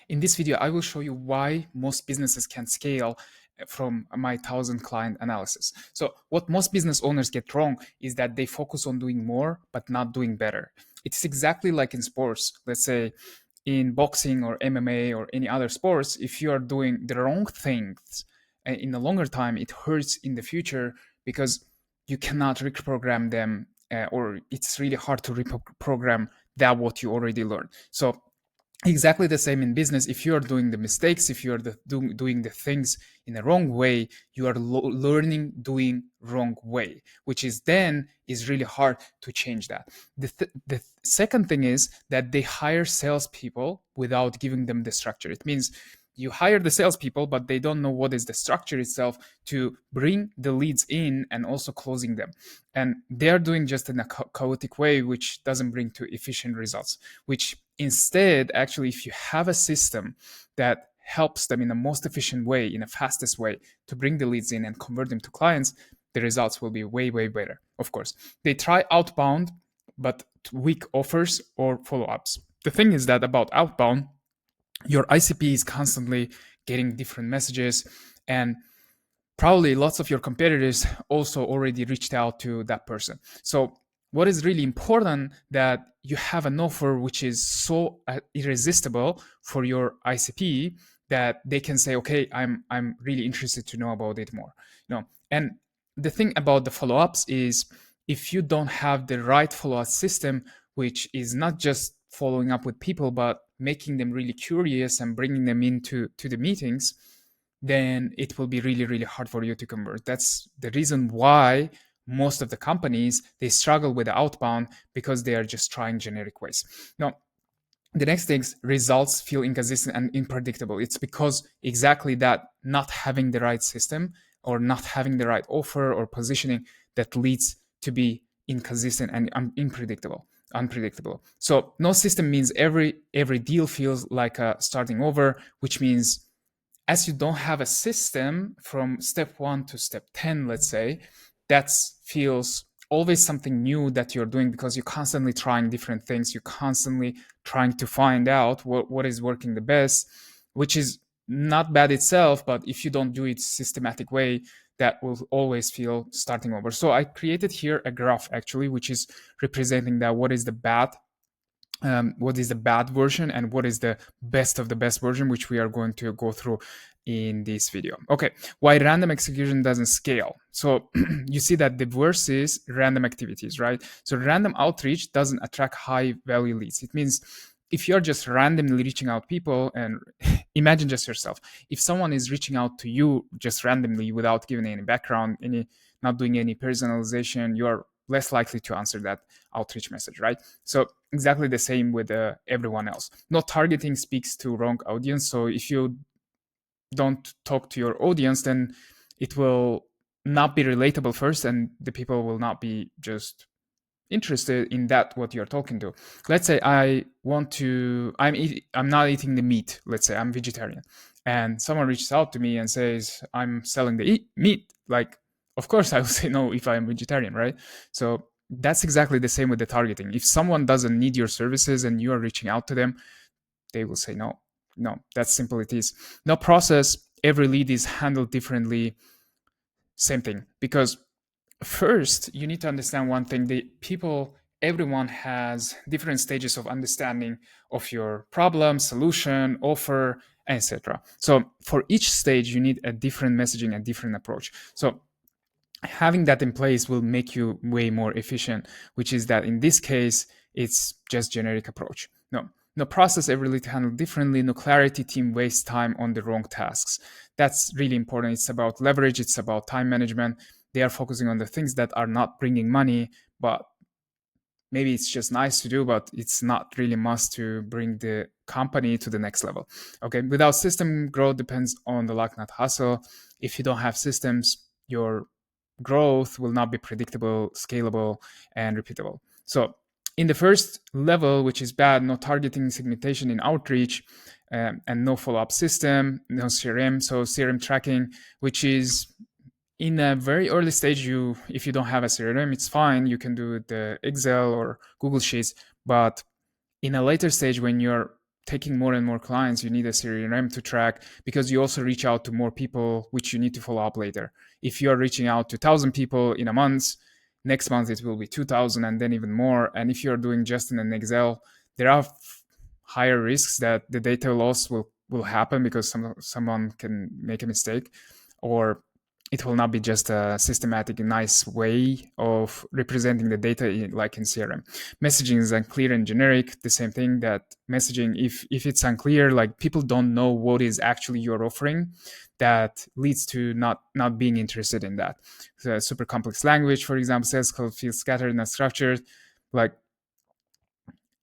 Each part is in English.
In this video, I will show you why most businesses can scale from my 1,000 client analysis. So what most business owners get wrong is that they focus on doing more, but not doing better. It's exactly like in sports. Let's say in boxing or MMA or any other sports, if you are doing the wrong things in the longer time, it hurts in the future because you cannot reprogram them, or it's really hard to reprogram that what you already learned. So exactly the same in business. If you are doing the mistakes, if you are doing the things in the wrong way, you are learning doing wrong way, which is then is really hard to change that. The second thing is that they hire salespeople without giving them the structure. It means you hire the salespeople, but they don't know what is the structure itself to bring the leads in and also closing them. And they're doing just in a chaotic way, which doesn't bring to efficient results, which instead, actually, if you have a system that helps them in the most efficient way, in the fastest way to bring the leads in and convert them to clients, the results will be way, way better. Of course, they try outbound, but weak offers or follow-ups. The thing is that about outbound, your ICP is constantly getting different messages, and probably lots of your competitors also already reached out to that person. So what is really important that you have an offer which is so irresistible for your ICP that they can say, okay, I'm really interested to know about it more. And the thing about the follow-ups is if you don't have the right follow-up system, which is not just following up with people, but making them really curious and bringing them into the meetings, then it will be really, really hard for you to convert. That's the reason why most of the companies, they struggle with the outbound because they are just trying generic ways. Now, the next thing is results feel inconsistent and unpredictable. It's because exactly that, not having the right system or not having the right offer or positioning, that leads to be inconsistent and unpredictable. So no system means every deal feels like a starting over, which means as you don't have a system from step 1 to step 10, let's say, that feels always something new that you're doing because you're constantly trying different things. You're constantly trying to find out what is working the best, which is not bad itself, but if you don't do it systematic way, that will always feel starting over. So I created here a graph actually, which is representing that what is the bad version and what is the best of the best version, which we are going to go through in this video. Okay, why random execution doesn't scale. So you see that the worst is random activities, right? So random outreach doesn't attract high value leads. It means if you're just randomly reaching out people, and imagine just yourself, if someone is reaching out to you just randomly without giving any background, not doing any personalization, you are less likely to answer that outreach message, right? So exactly the same with everyone else. No targeting speaks to wrong audience. So if you don't talk to your audience, then it will not be relatable first, and the people will not be just interested in that what you're talking to. Let's say I'm not eating the meat. Let's say I'm vegetarian, and someone reaches out to me and says I'm selling the meat. Like, of course I will say no if I'm vegetarian, right? So that's exactly the same with the targeting. If someone doesn't need your services and you are reaching out to them, they will say no. That's simple it is. No process, every lead is handled differently. Same thing, because first you need to understand one thing. Everyone has different stages of understanding of your problem, solution, offer, etc. So for each stage you need a different messaging, a different approach. So having that in place will make you way more efficient, which is that in this case it's just generic approach. No process, every lead handled differently. No clarity, team wastes time on the wrong tasks. That's really important. It's about leverage, it's about time management. They are focusing on the things that are not bringing money, but maybe it's just nice to do, but it's not really must to bring the company to the next level. Okay, without system, growth depends on the luck, not hustle. If you don't have systems, your growth will not be predictable, scalable, and repeatable. So in the first level, which is bad, no targeting, segmentation in outreach, and no follow-up system, no CRM. So CRM tracking, which is in a very early stage, if you don't have a CRM, it's fine. You can do the Excel or Google Sheets. But in a later stage, when you're taking more and more clients, you need a CRM to track, because you also reach out to more people, which you need to follow up later. If you are reaching out to 1,000 people in a month, next month it will be 2,000 and then even more. And if you're doing just in an Excel, there are higher risks that the data loss will happen because someone can make a mistake, or it will not be just a systematic, nice way of representing the data like in CRM. Messaging is unclear and generic. The same thing, that messaging, if it's unclear, like people don't know what is actually you're offering, that leads to not being interested in that. So super complex language, for example, sales call feels scattered and unstructured. Like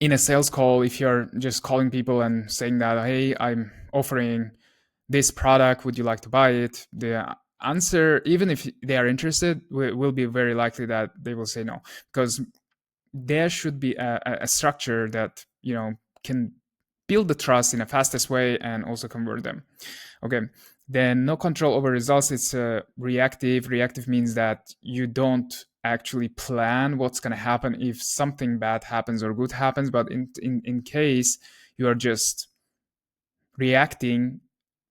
in a sales call, if you're just calling people and saying that, hey, I'm offering this product, would you like to buy it? The answer, even if they are interested, will be very likely that they will say no, because there should be a structure that can build the trust in a fastest way and also convert them. Okay, then no control over results. It's reactive. Reactive means that you don't actually plan what's going to happen if something bad happens or good happens, but in case you are just reacting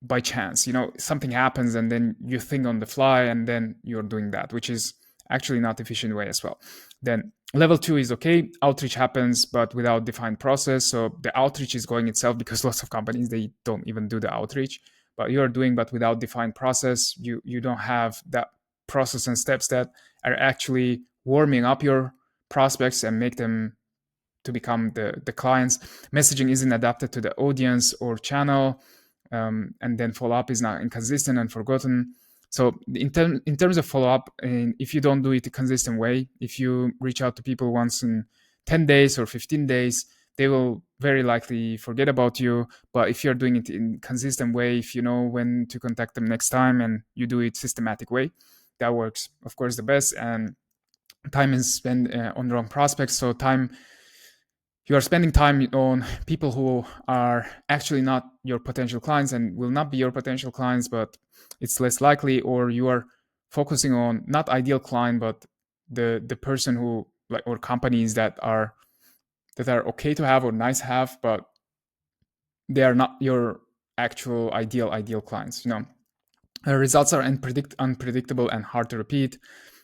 by chance, something happens and then you think on the fly and then you're doing that, which is actually not efficient way as well. Then level 2 is okay, outreach happens but without defined process. So the outreach is going itself, because lots of companies, they don't even do the outreach, but you're doing, but without defined process. You don't have that process and steps that are actually warming up your prospects and make them to become the clients. Messaging isn't adapted to the audience or channel, and then follow-up is not inconsistent and forgotten. So in terms of follow-up, and if you don't do it a consistent way, if you reach out to people once in 10 days or 15 days, they will very likely forget about you. But if you're doing it in consistent way, if you know when to contact them next time and you do it systematic way, that works, of course, the best. And time is spent on wrong prospects. So you are spending time on people who are actually not your potential clients and will not be your potential clients, but it's less likely. Or you are focusing on not ideal client, but the person who, like, or companies that are okay to have or nice to have, but they are not your actual ideal clients. Results are unpredictable and hard to repeat,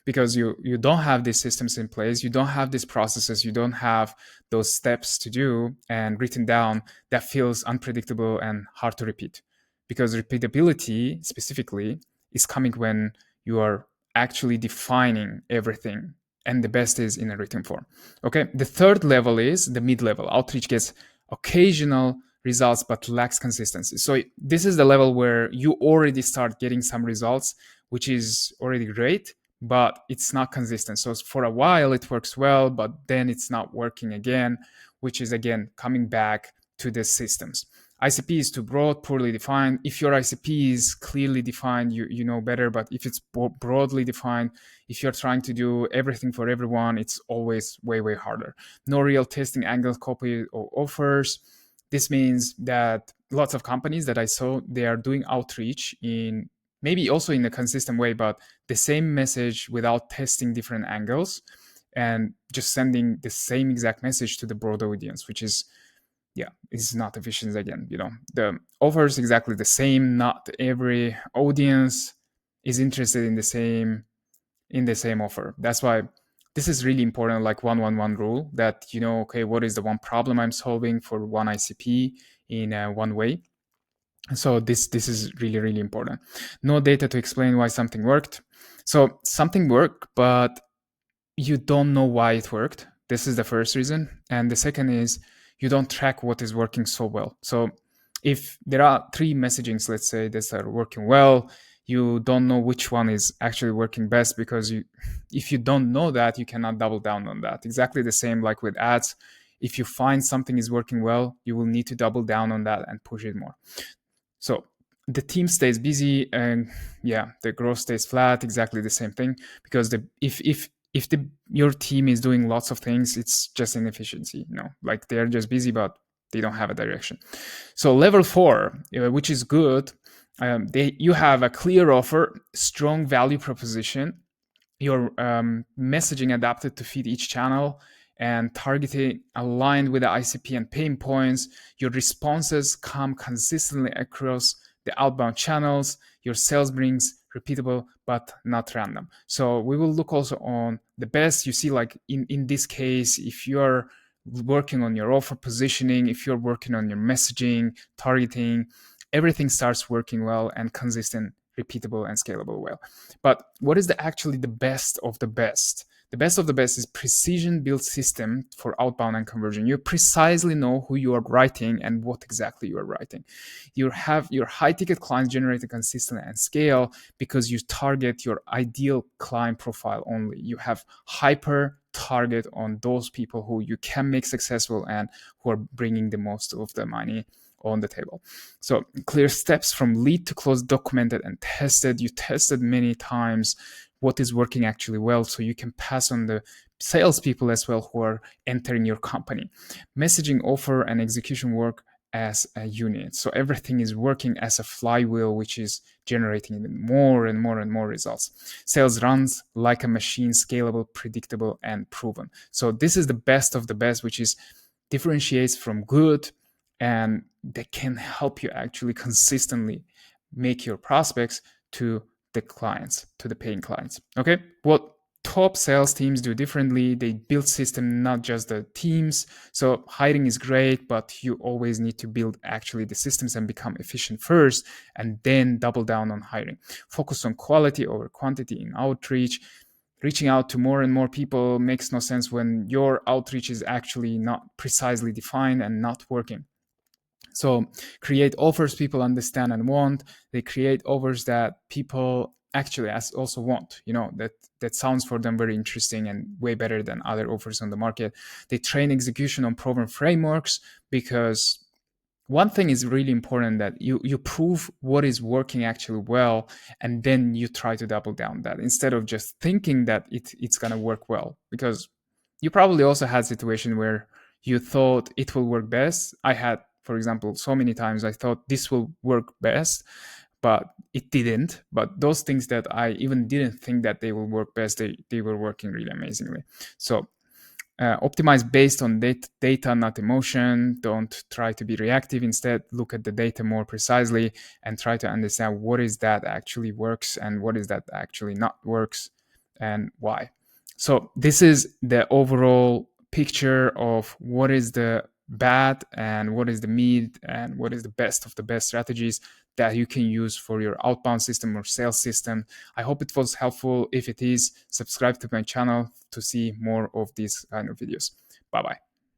because you don't have these systems in place, you don't have these processes, you don't have those steps to do and written down. That feels unpredictable and hard to repeat, because repeatability specifically is coming when you are actually defining everything, and the best is in a written form. Okay, the third level is the mid-level. Outreach gets occasional results but lacks consistency. So this is the level where you already start getting some results, which is already great, but it's not consistent. So for a while it works well, but then it's not working again, which is again coming back to the systems. ICP is too broad, poorly defined. If your ICP is clearly defined, you know better. But if it's broadly defined, if you're trying to do everything for everyone, it's always way harder. No real testing angles, copy or offers. This means that lots of companies that I saw, they are doing outreach in maybe also in a consistent way, but the same message without testing different angles and just sending the same exact message to the broad audience, which is, is not efficient again. The offer is exactly the same. Not every audience is interested in the same offer. That's why this is really important, like 1-1-1 rule, that okay, what is the one problem I'm solving for one ICP in one way. So this is really important. No data to explain why something worked. So something worked, but you don't know why it worked. This is the first reason. And the second is you don't track what is working so well. So if there are 3 messagings, let's say, that are working well, you don't know which one is actually working best, because if you don't know that, you cannot double down on that. Exactly the same like with ads. If you find something is working well, you will need to double down on that and push it more. So the team stays busy and the growth stays flat. Exactly the same thing, because if your team is doing lots of things, it's just inefficiency. Like they're just busy, but they don't have a direction. So level 4, which is good, you have a clear offer, strong value proposition, your messaging adapted to fit each channel, and targeting aligned with the ICP and pain points. Your responses come consistently across the outbound channels. Your sales brings repeatable but not random. So we will look also on the best. You see, like in this case, if you're working on your offer positioning, if you're working on your messaging, targeting, everything starts working well and consistent, repeatable, and scalable well. But what is actually the best of the best? The best of the best is precision built system for outbound and conversion. You precisely know who you are writing and what exactly you are writing. You have your high ticket clients generated consistently and scale because you target your ideal client profile only. You have hyper target on those people who you can make successful and who are bringing the most of the money on the table. So clear steps from lead to close, documented and tested. You tested many times what is working actually well, so you can pass on the salespeople as well who are entering your company. Messaging, offer, and execution work as a unit. So everything is working as a flywheel, which is generating even more and more and more results. Sales runs like a machine, scalable, predictable, and proven. So this is the best of the best, which is differentiates from good, and they can help you actually consistently make your prospects to the clients, to the paying clients. Okay, what top sales teams do differently, they build system, not just the teams. So hiring is great, but you always need to build actually the systems and become efficient first, and then double down on hiring. Focus on quality over quantity in outreach. Reaching out to more and more people makes no sense when your outreach is actually not precisely defined and not working. So create offers people understand and want. They create offers that people actually also want, that sounds for them very interesting and way better than other offers on the market. They train execution on proven frameworks, because one thing is really important, that you prove what is working actually well, and then you try to double down that instead of just thinking that it's going to work well. Because you probably also had a situation where you thought it will work best. I had, for example, so many times I thought this will work best, but it didn't. But those things that I even didn't think that they will work best, they were working really amazingly. So optimize based on data, not emotion. Don't try to be reactive. Instead, look at the data more precisely and try to understand what is that actually works and what is that actually not works and why. So this is the overall picture of what is the bad and what is the mid and what is the best of the best strategies that you can use for your outbound system or sales system. I hope it was helpful. If it is, subscribe to my channel to see more of these kind of videos. Bye bye.